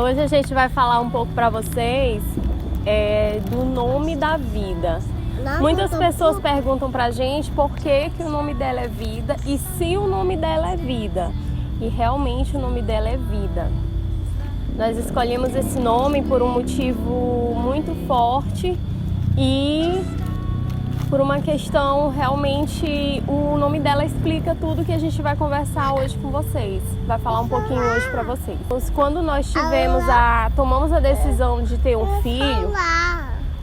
Hoje a gente vai falar um pouco para vocês do nome da Vida. Muitas pessoas perguntam pra gente por que o nome dela é Vida e se o nome dela é Vida. E realmente o nome dela é Vida. Nós escolhemos esse nome por um motivo muito forte e por uma questão, realmente, o nome dela explica tudo que a gente vai conversar hoje com vocês. Vai falar um pouquinho hoje para vocês. Quando nós tomamos a decisão de ter um filho...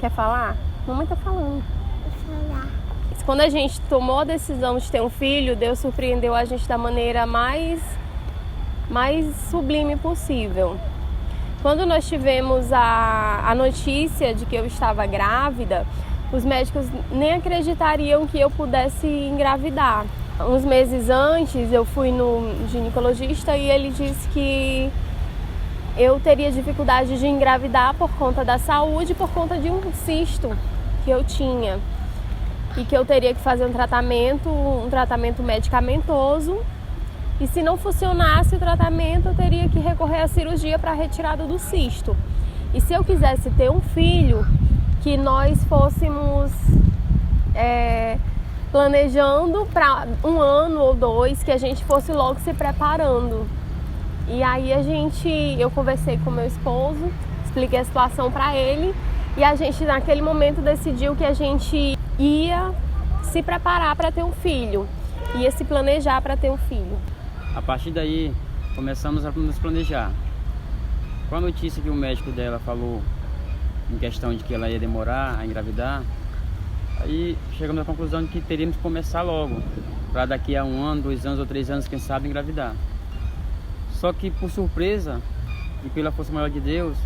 Quer falar? Mamãe tá falando. Quando a gente tomou a decisão de ter um filho, Deus surpreendeu a gente da maneira mais sublime possível. Quando nós tivemos a notícia de que eu estava grávida, os médicos nem acreditariam que eu pudesse engravidar. Uns meses antes eu fui no ginecologista e ele disse que eu teria dificuldade de engravidar por conta da saúde, por conta de um cisto que eu tinha. E que eu teria que fazer um tratamento medicamentoso. E se não funcionasse o tratamento, eu teria que recorrer à cirurgia para a retirada do cisto. E se eu quisesse ter um filho, que nós fôssemos planejando para 1 ano ou 2, que a gente fosse logo se preparando. E aí eu conversei com meu esposo, expliquei a situação para ele e a gente naquele momento decidiu que a gente ia se preparar para ter um filho, ia se planejar para ter um filho. A partir daí começamos a nos planejar. Com a notícia que o médico dela falou em questão de que ela ia demorar a engravidar, aí chegamos à conclusão de que teríamos que começar logo, para daqui a 1 ano, 2 anos ou 3 anos, quem sabe, engravidar. Só que por surpresa e pela força maior de Deus,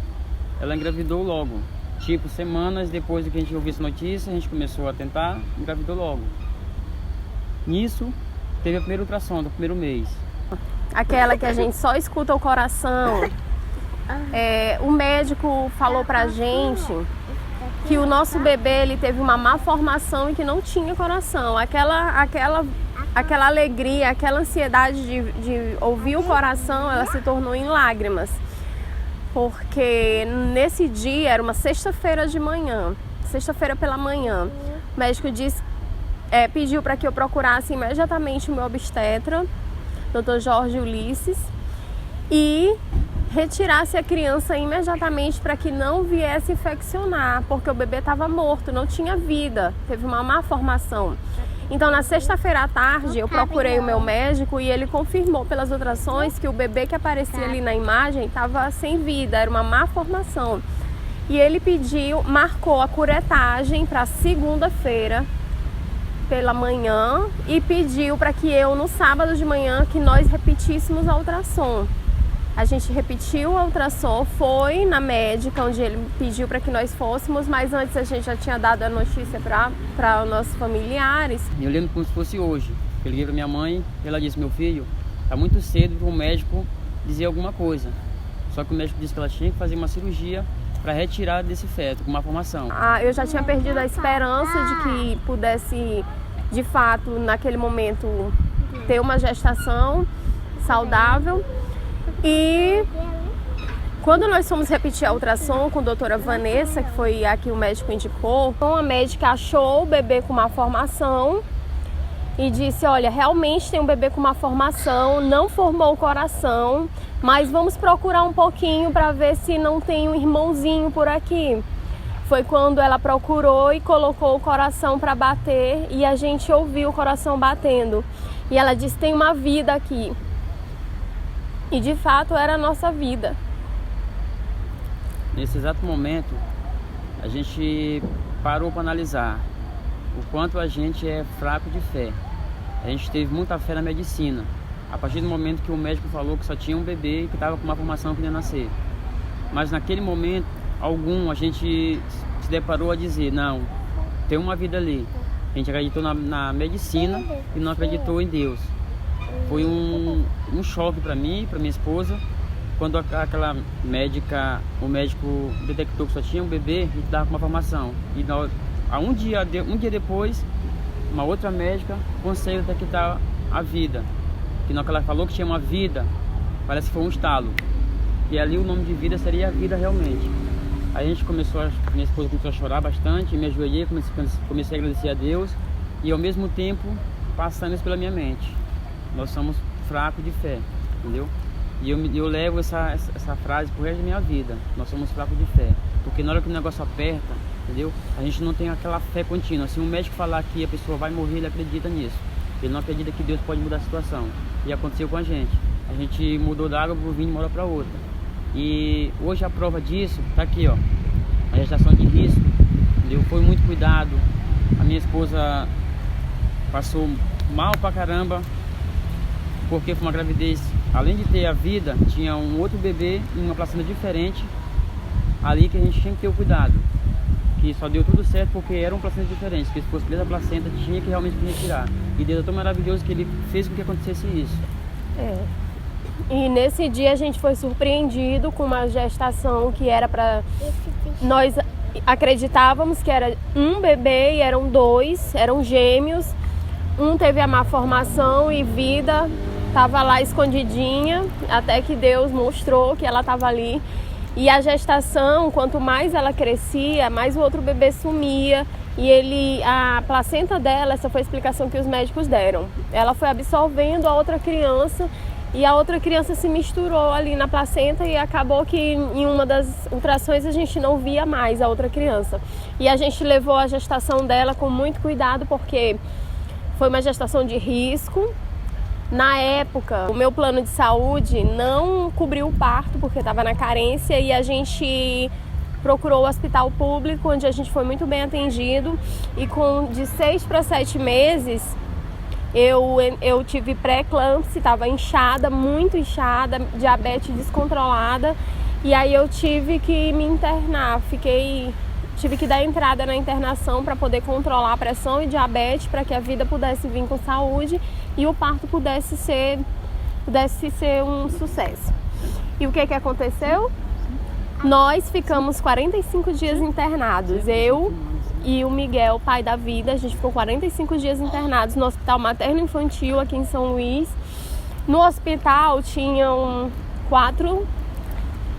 ela engravidou logo. Tipo, semanas depois de que a gente ouviu essa notícia, a gente começou a tentar, engravidou logo. Nisso, teve a primeira ultrassom do primeiro mês. Aquela que a gente só escuta o coração. O médico falou pra gente que o nosso bebê ele teve uma má formação e que não tinha coração. Aquela alegria, aquela ansiedade de ouvir o coração, ela se tornou em lágrimas. Porque nesse dia, era uma sexta-feira de manhã, sexta-feira pela manhã, o médico pediu para que eu procurasse imediatamente o meu obstetra, Dr. Jorge Ulisses, e retirasse a criança imediatamente para que não viesse infeccionar, porque o bebê estava morto, não tinha vida, teve uma má formação. Então, na sexta-feira à tarde, eu procurei o meu médico e ele confirmou pelas ultrassons que o bebê que aparecia ali na imagem estava sem vida, era uma má formação. E ele marcou a curetagem para segunda-feira pela manhã e pediu para que no sábado de manhã, que nós repetíssemos a ultrassom. A gente repetiu a ultrassom, foi na médica onde ele pediu para que nós fôssemos, mas antes a gente já tinha dado a notícia para os nossos familiares. Eu lembro como se fosse hoje. Eu liguei para minha mãe e ela disse: meu filho, está muito cedo para o médico dizer alguma coisa. Só que o médico disse que ela tinha que fazer uma cirurgia para retirar desse feto, com uma formação. Eu já tinha perdido a esperança de que pudesse, de fato, naquele momento, ter uma gestação saudável. E quando nós fomos repetir a ultrassom com a doutora Vanessa, que foi a que o médico indicou, a médica achou o bebê com uma formação e disse: olha, realmente tem um bebê com uma formação, não formou o coração, mas vamos procurar um pouquinho para ver se não tem um irmãozinho por aqui. Foi quando ela procurou e colocou o coração para bater e a gente ouviu o coração batendo. E ela disse: tem uma vida aqui. E de fato era a nossa vida. Nesse exato momento, a gente parou para analisar o quanto a gente é fraco de fé. A gente teve muita fé na medicina. A partir do momento que o médico falou que só tinha um bebê e que estava com uma formação que ia nascer. Mas naquele momento, a gente se deparou a dizer: não, tem uma vida ali. A gente acreditou na medicina e não acreditou em Deus. Foi um choque para mim e para minha esposa, quando aquela médica, o médico detectou que só tinha um bebê e estava com uma formação. E um dia depois, uma outra médica conseguiu detectar a vida. Que na hora que ela falou que tinha uma vida, parece que foi um estalo. que ali o nome de vida seria a vida realmente. Aí a gente minha esposa começou a chorar bastante, me ajoelhei, comecei a agradecer a Deus e ao mesmo tempo passando isso pela minha mente. Nós somos fracos de fé, entendeu? E eu levo essa frase pro resto da minha vida. Nós somos fracos de fé. Porque na hora que o negócio aperta, entendeu? A gente não tem aquela fé contínua. Se um médico falar que a pessoa vai morrer, ele acredita nisso. Ele não acredita que Deus pode mudar a situação. E aconteceu com a gente. A gente mudou da água pro vinho de uma hora para outra. E hoje a prova disso tá aqui, ó. A gestação de risco, entendeu? Foi muito cuidado. A minha esposa passou mal pra caramba, porque foi uma gravidez, além de ter a vida, tinha um outro bebê em uma placenta diferente, ali que a gente tinha que ter o cuidado, que só deu tudo certo porque eram placentas diferentes, que se fosse dentro da placenta tinha que realmente retirar, e Deus é tão maravilhoso que Ele fez com que acontecesse isso. E nesse dia a gente foi surpreendido com uma gestação que era para... Nós acreditávamos que era um bebê e eram 2, eram gêmeos. Um teve a má formação e vida estava lá escondidinha, até que Deus mostrou que ela estava ali. E a gestação, quanto mais ela crescia, mais o outro bebê sumia. E a placenta dela, essa foi a explicação que os médicos deram, ela foi absorvendo a outra criança e a outra criança se misturou ali na placenta e acabou que em uma das ultrassons a gente não via mais a outra criança. E a gente levou a gestação dela com muito cuidado porque foi uma gestação de risco. Na época, o meu plano de saúde não cobriu o parto porque estava na carência e a gente procurou o hospital público, onde a gente foi muito bem atendido. E de 6 para 7 meses, eu tive pré-eclâmpsia, estava inchada, muito inchada, diabetes descontrolada. E aí eu tive que me internar, tive que dar entrada na internação para poder controlar a pressão e diabetes, para que a vida pudesse vir com saúde e o parto pudesse ser um sucesso. E o que aconteceu? Nós ficamos 45 dias internados, eu e o Miguel, pai da vida, a gente ficou 45 dias internados no Hospital Materno Infantil aqui em São Luís. No hospital tinham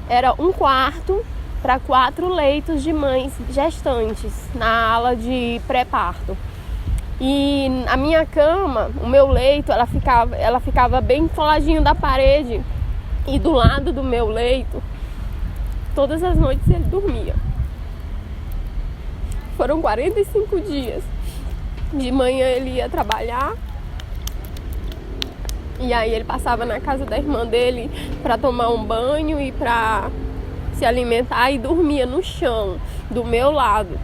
era um quarto para 4 leitos de mães gestantes na ala de pré-parto. E a minha cama, o meu leito, ela ficava bem coladinho da parede, e do lado do meu leito, todas as noites ele dormia. Foram 45 dias. De manhã ele ia trabalhar, e aí ele passava na casa da irmã dele para tomar um banho e para se alimentar, e dormia no chão do meu lado.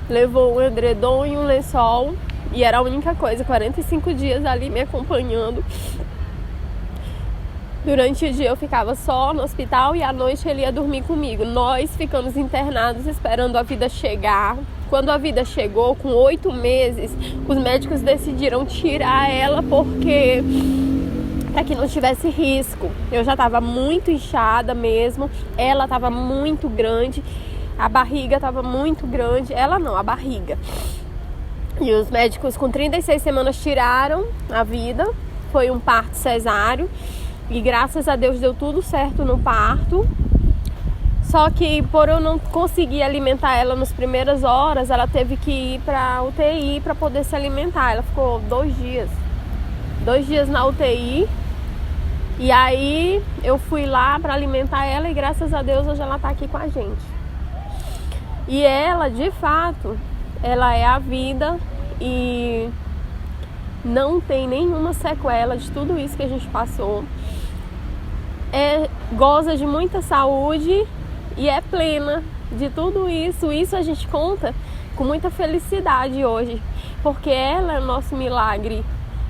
Levou um edredom e um lençol, e era a única coisa, 45 dias ali me acompanhando. Durante o dia eu ficava só no hospital e à noite ele ia dormir comigo. Nós ficamos internados esperando a vida chegar. Quando a vida chegou, com 8 meses, os médicos decidiram tirar ela porque para que não tivesse risco. Eu já estava muito inchada mesmo, ela estava muito grande, a barriga estava muito grande, ela não, a barriga. E os médicos com 36 semanas tiraram a vida, foi um parto cesáreo e graças a Deus deu tudo certo no parto. Só que por eu não conseguir alimentar ela nas primeiras horas, ela teve que ir para UTI para poder se alimentar. Ela ficou 2 dias na UTI. E aí eu fui lá para alimentar ela e graças a Deus hoje ela está aqui com a gente. E ela, de fato, ela é a vida e não tem nenhuma sequela de tudo isso que a gente passou. Goza de muita saúde e é plena de tudo isso. Isso a gente conta com muita felicidade hoje, porque ela é o nosso milagre.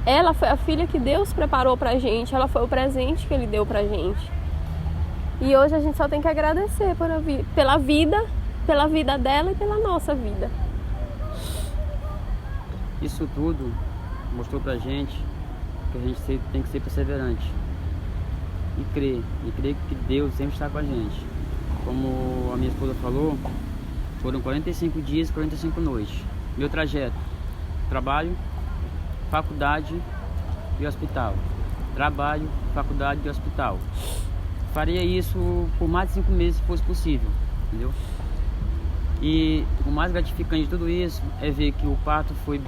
Ela foi a filha que Deus preparou pra gente, ela foi o presente que Ele deu pra gente. E hoje a gente só tem que agradecer pela vida dela e pela nossa vida. Isso tudo mostrou pra gente que a gente tem que ser perseverante e crer que Deus sempre está com a gente. Como a minha esposa falou, foram 45 dias e 45 noites. Meu trajeto: trabalho, faculdade e hospital. Trabalho, faculdade e hospital. faria isso por mais de 5 meses se fosse possível, entendeu? E o mais gratificante de tudo isso é ver que o parto foi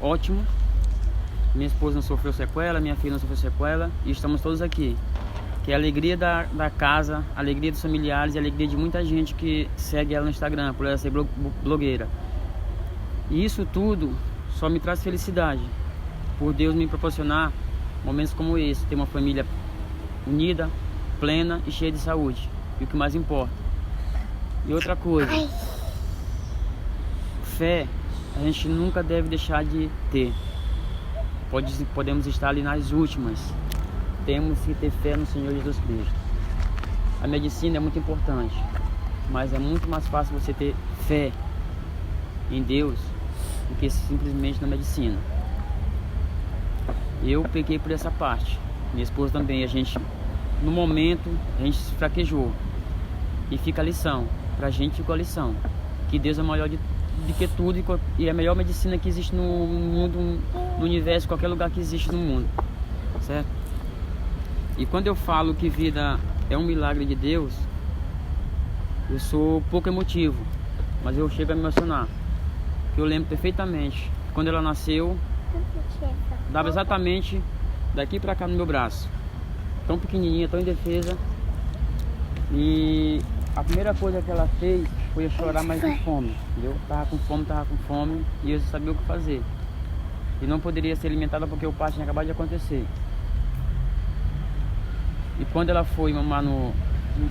ótimo. Minha esposa não sofreu sequela, minha filha não sofreu sequela e estamos todos aqui. Que é a alegria da casa, a alegria dos familiares e a alegria de muita gente que segue ela no Instagram, por ela ser blogueira. E isso tudo só me traz felicidade, por Deus me proporcionar momentos como esse, ter uma família unida, plena e cheia de saúde, e o que mais importa. E outra coisa, fé a gente nunca deve deixar de ter. Podemos estar ali nas últimas, temos que ter fé no Senhor Jesus Cristo. A medicina é muito importante, mas é muito mais fácil você ter fé em Deus do que simplesmente na medicina. Eu peguei por essa parte, minha esposa também. A gente, no momento, a gente se fraquejou. E fica a lição, pra gente ficou a lição, que Deus é maior do que tudo e é a melhor medicina que existe no mundo, no universo, em qualquer lugar que existe no mundo, certo? E quando eu falo que vida é um milagre de Deus, eu sou pouco emotivo, mas eu chego a me emocionar. Eu lembro perfeitamente, quando ela nasceu, dava exatamente daqui pra cá no meu braço, tão pequenininha, tão indefesa, e a primeira coisa que ela fez foi eu chorar mais de fome, entendeu? Tava com fome, e eu sabia o que fazer. E não poderia ser alimentada porque o parto tinha acabado de acontecer. E quando ela foi mamar no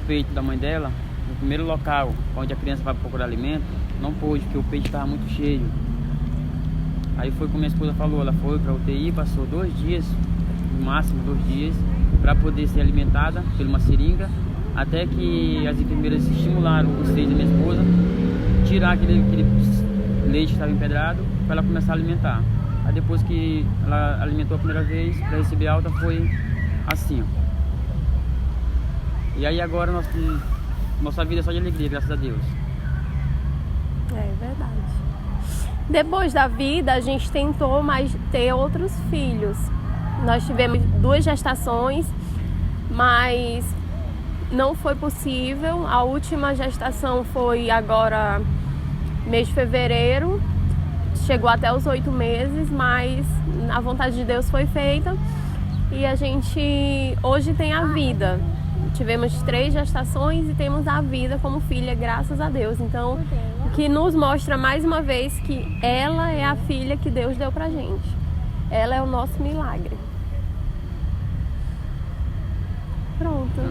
peito da mãe dela, no primeiro local onde a criança vai procurar alimento, não pôde, porque o peito estava muito cheio. Aí foi como minha esposa falou, ela foi para UTI, passou 2 dias, no máximo 2 dias, para poder ser alimentada por uma seringa, até que as enfermeiras estimularam os seios da minha esposa, tirar aquele leite que estava empedrado, para ela começar a alimentar. Aí depois que ela alimentou a primeira vez, para receber alta, foi assim, ó. E aí agora nossa vida é só de alegria, graças a Deus. É verdade. Depois da vida, a gente tentou mais ter outros filhos. Nós tivemos 2 gestações, mas não foi possível. A última gestação foi agora, mês de fevereiro. Chegou até os 8 meses, mas a vontade de Deus foi feita. E a gente hoje tem a vida. Tivemos 3 gestações e temos a vida como filha, graças a Deus. Então, o que nos mostra mais uma vez que ela é a filha que Deus deu pra gente. Ela é o nosso milagre. Pronto.